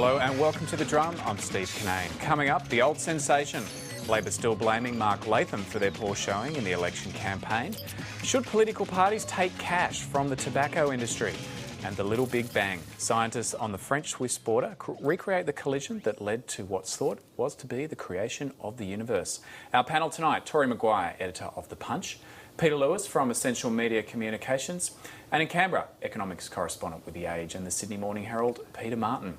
Hello and welcome to The Drum. I'm Steve Cannane. Coming up, the old sensation. Labor still blaming Mark Latham for their poor showing in the election campaign. Should political parties take cash from the tobacco industry? And the Little Big Bang. Scientists on the French-Swiss border recreate the collision that led to what's thought was to be the creation of the universe. Our panel tonight, Tory Maguire, editor of The Punch, Peter Lewis from Essential Media Communications, and in Canberra, economics correspondent with The Age and the Sydney Morning Herald, Peter Martin.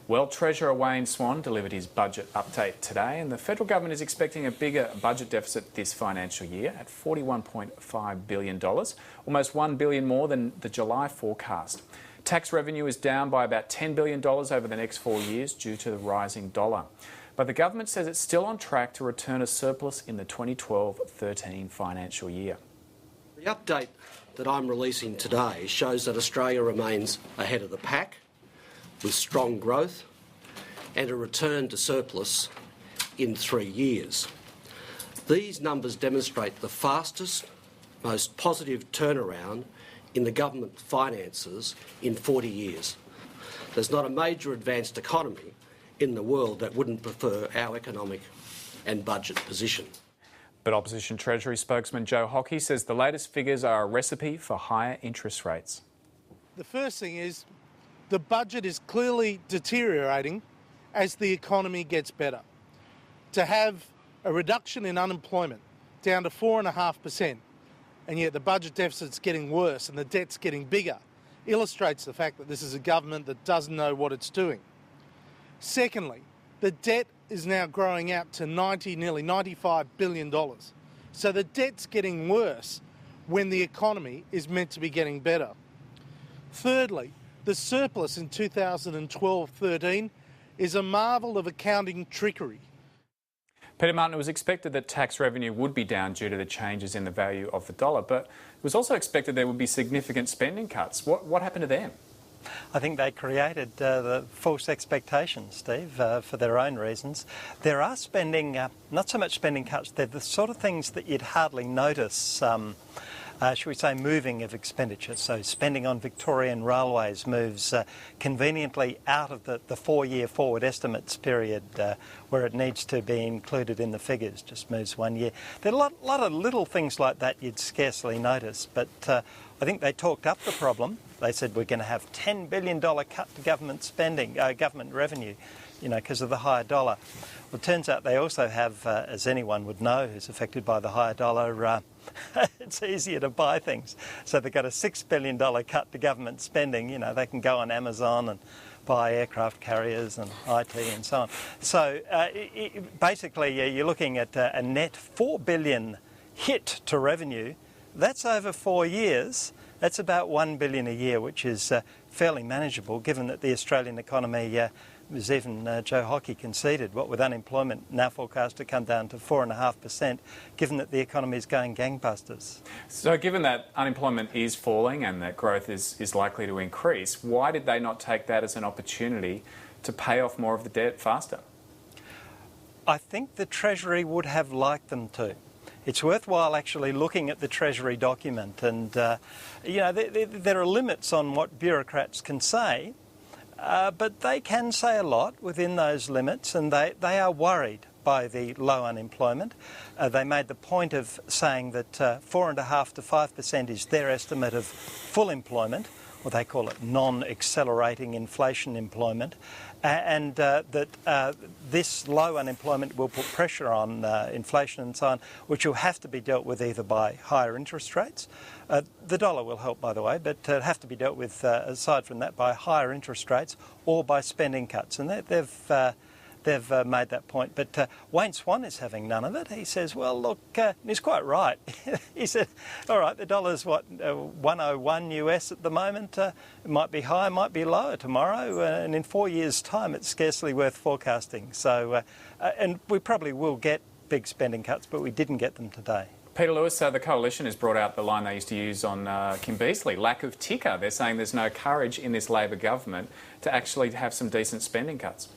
Well, Treasurer Wayne Swan delivered his budget update today, and the federal government is expecting a bigger budget deficit this financial year at $41.5 billion, almost $1 billion more than the July forecast. Tax revenue is down by about $10 billion over the next 4 years due to the rising dollar. But the government says it's still on track to return a surplus in the 2012-13 financial year. The update that I'm releasing today shows that Australia remains ahead of the pack, with strong growth and a return to surplus in 3 years. These numbers demonstrate the fastest, most positive turnaround in the government finances in 40 years. There's not a major advanced economy in the world that wouldn't prefer our economic and budget position. But Opposition Treasury spokesman Joe Hockey says the latest figures are a recipe for higher interest rates. The first thing is the budget is clearly deteriorating as the economy gets better. To have a reduction in unemployment down to 4.5%, and yet the budget deficit's getting worse and the debt's getting bigger, illustrates the fact that this is a government that doesn't know what it's doing. Secondly, the debt is now growing out to nearly $95 billion. So the debt's getting worse when the economy is meant to be getting better. Thirdly, the surplus in 2012-13 is a marvel of accounting trickery. Peter Martin, it was expected that tax revenue would be down due to the changes in the value of the dollar, but it was also expected there would be significant spending cuts. What happened to them? I think they created the false expectations, Steve, for their own reasons. There are spending, not so much spending cuts, they're the sort of things that you'd hardly notice, should we say, moving of expenditure. So spending on Victorian railways moves conveniently out of the 4-year forward estimates period where it needs to be included in the figures, just moves 1 year. There are a lot of little things like that you'd scarcely notice, but I think they talked up the problem. They said we're going to have $10 billion cut to government spending, government revenue, because of the higher dollar. Well, it turns out they also have, as anyone would know who's affected by the higher dollar, it's easier to buy things. So they've got a $6 billion cut to government spending. They can go on Amazon and buy aircraft carriers and IT and so on. So basically, you're looking at a net $4 billion hit to revenue. That's over 4 years. That's about $1 billion a year, which is fairly manageable, given that the Australian economy, as even Joe Hockey conceded, what with unemployment now forecast to come down to 4.5%, given that the economy is going gangbusters. So given that unemployment is falling and that growth is likely to increase, why did they not take that as an opportunity to pay off more of the debt faster? I think the Treasury would have liked them to. It's worthwhile actually looking at the Treasury document, and there are limits on what bureaucrats can say, but they can say a lot within those limits, and they are worried by the low unemployment. They made the point of saying that 4.5% to 5% is their estimate of full employment, or they call it non-accelerating inflation employment, and that this low unemployment will put pressure on inflation and so on, which will have to be dealt with either by higher interest rates. The dollar will help, by the way, but it'll have to be dealt with, aside from that, by higher interest rates or by spending cuts. And they've made that point. But Wayne Swan is having none of it. He says, well, look, he's quite right. He said, all right, the dollar's, 101 US at the moment. It might be high, might be lower tomorrow. And in 4 years' time, it's scarcely worth forecasting. So, and we probably will get big spending cuts, but we didn't get them today. Peter Lewis, the Coalition has brought out the line they used to use on Kim Beazley, lack of ticker. They're saying there's no courage in this Labor government to actually have some decent spending cuts.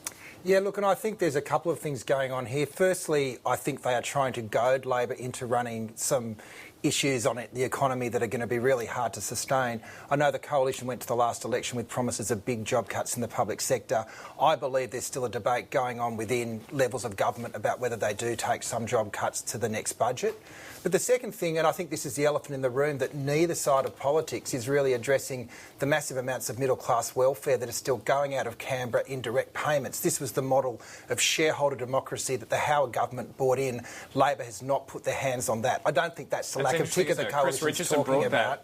Yeah, look, and I think there's a couple of things going on here. Firstly, I think they are trying to goad Labor into running some issues on it, the economy, that are going to be really hard to sustain. I know the Coalition went to the last election with promises of big job cuts in the public sector. I believe there's still a debate going on within levels of government about whether they do take some job cuts to the next budget. But the second thing, and I think this is the elephant in the room, that neither side of politics is really addressing the massive amounts of middle-class welfare that are still going out of Canberra in direct payments. This was the model of shareholder democracy that the Howard government brought in. Labor has not put their hands on that. I don't think that's the lack of ticker the Coalition is talking about.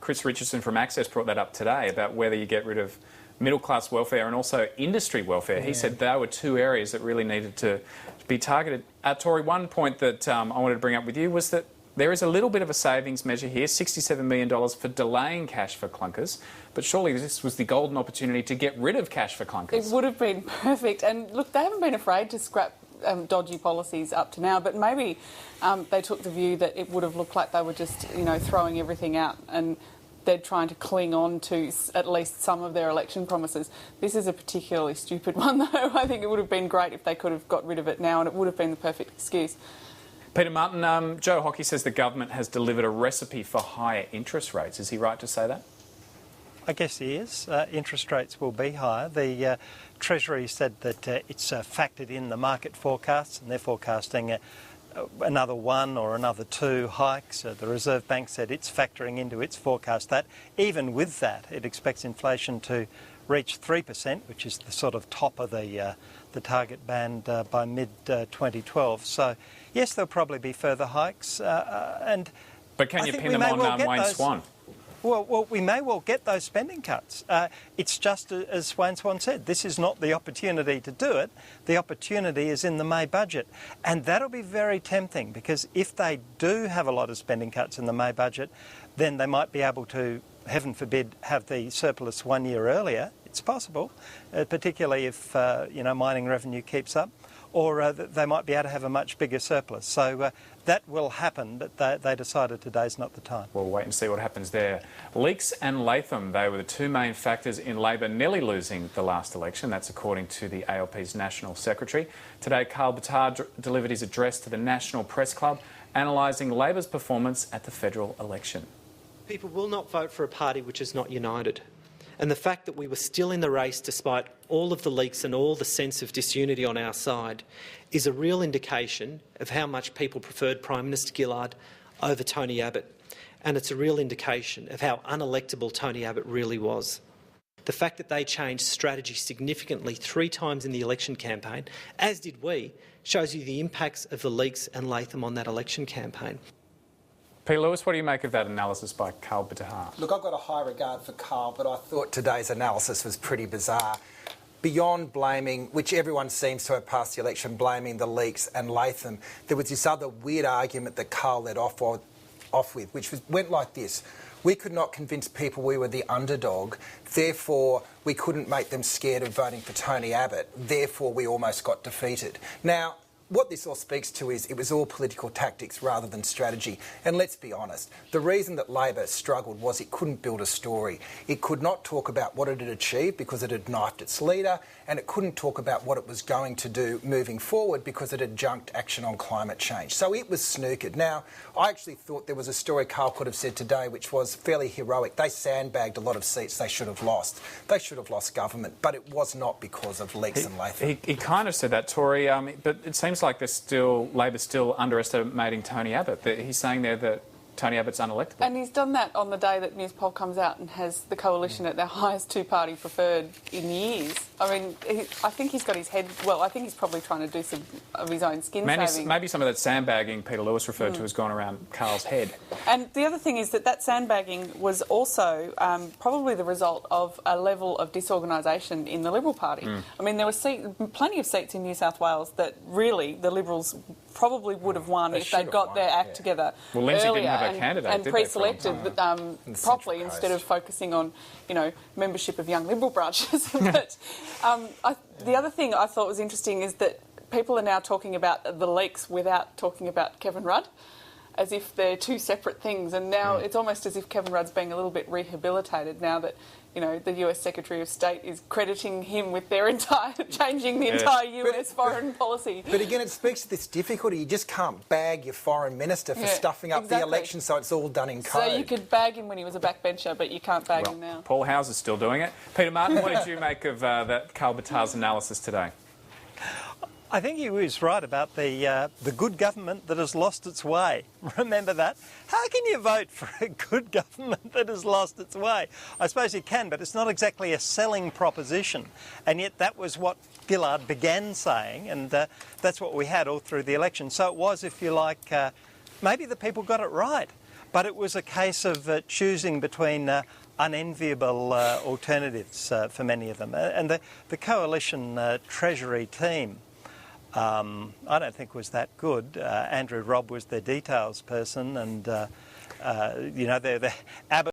Chris Richardson from Access brought that up today about whether you get rid of middle-class welfare and also industry welfare. He said there were two areas that really needed to be targeted. Tory, one point that I wanted to bring up with you was that there is a little bit of a savings measure here, $67 million for delaying cash for clunkers, but surely this was the golden opportunity to get rid of cash for clunkers. It would have been perfect. And look, they haven't been afraid to scrap dodgy policies up to now, but maybe they took the view that it would have looked like they were just, throwing everything out, and they're trying to cling on to at least some of their election promises. This is a particularly stupid one, though. I think it would have been great if they could have got rid of it now, and it would have been the perfect excuse. Peter Martin, Joe Hockey says the government has delivered a recipe for higher interest rates. Is he right to say that? I guess he is. Interest rates will be higher. The Treasury said that it's factored in the market forecasts, and they're forecasting another one or another two hikes. The Reserve Bank said it's factoring into its forecast that. Even with that, it expects inflation to reach 3%, which is the sort of top of the target band by mid-2012. So, yes, there'll probably be further hikes. But can you pin them on Wayne Swan? Well, we may well get those spending cuts. It's just as Wayne Swan said, this is not the opportunity to do it. The opportunity is in the May budget. And that'll be very tempting, because if they do have a lot of spending cuts in the May budget, then they might be able to, heaven forbid, have the surplus 1 year earlier. It's possible, particularly if mining revenue keeps up. Or they might be able to have a much bigger surplus. So that will happen, but they decided today's not the time. We'll wait and see what happens there. Leaks and Latham, they were the two main factors in Labor nearly losing the last election. That's according to the ALP's National Secretary. Today, Carl Batar delivered his address to the National Press Club, analysing Labor's performance at the federal election. People will not vote for a party which is not united. And the fact that we were still in the race despite all of the leaks and all the sense of disunity on our side is a real indication of how much people preferred Prime Minister Gillard over Tony Abbott. And it's a real indication of how unelectable Tony Abbott really was. The fact that they changed strategy significantly 3 times in the election campaign, as did we, shows you the impacts of the leaks and Latham on that election campaign. Peter Lewis, what do you make of that analysis by Carl Batar? Look, I've got a high regard for Carl, but I thought today's analysis was pretty bizarre. Beyond blaming, which everyone seems to have passed the election, blaming the leaks and Latham, there was this other weird argument that Carl led off with, which went like this. We could not convince people we were the underdog, therefore we couldn't make them scared of voting for Tony Abbott, therefore we almost got defeated. Now, what this all speaks to is it was all political tactics rather than strategy. And let's be honest, the reason that Labor struggled was it couldn't build a story. It could not talk about what it had achieved because it had knifed its leader, and it couldn't talk about what it was going to do moving forward because it had junked action on climate change. So it was snookered. Now, I actually thought there was a story Carl could have said today which was fairly heroic. They sandbagged a lot of seats they should have lost. They should have lost government, but it was not because of leaks and Latham. He kind of said that, Tory, but it seems like Labor's still underestimating Tony Abbott. He's saying there that Tony Abbott's unelectable. And he's done that on the day that Newspoll comes out and has the coalition at their highest two-party preferred in years. I mean, I think he's got his head... Well, I think he's probably trying to do some of his own skin saving. Maybe some of that sandbagging Peter Lewis referred to has gone around Carl's head. And the other thing is that sandbagging was also probably the result of a level of disorganisation in the Liberal Party. I mean, there were plenty of seats in New South Wales that really the Liberals probably would have won if they'd got their act together earlier and pre-selected properly instead of focusing on, membership of young Liberal branches. But the other thing I thought was interesting is that people are now talking about the leaks without talking about Kevin Rudd, as if they're two separate things. And now it's almost as if Kevin Rudd's being a little bit rehabilitated now that the US Secretary of State is crediting him with their changing the entire US foreign policy. But again, it speaks to this difficulty. You just can't bag your foreign minister for stuffing up the election, so it's all done in code. So you could bag him when he was a backbencher, but you can't bag him now. Paul Howes still doing it. Peter Martin, what did you make of that Karl Batar's analysis today? I think he was right about the good government that has lost its way. Remember that? How can you vote for a good government that has lost its way? I suppose you can, but it's not exactly a selling proposition. And yet that was what Gillard began saying, and that's what we had all through the election. So it was, if you like, maybe the people got it right, but it was a case of choosing between unenviable alternatives for many of them. And the coalition Treasury team, I don't think was that good. Andrew Robb was their details person, and they're Abbott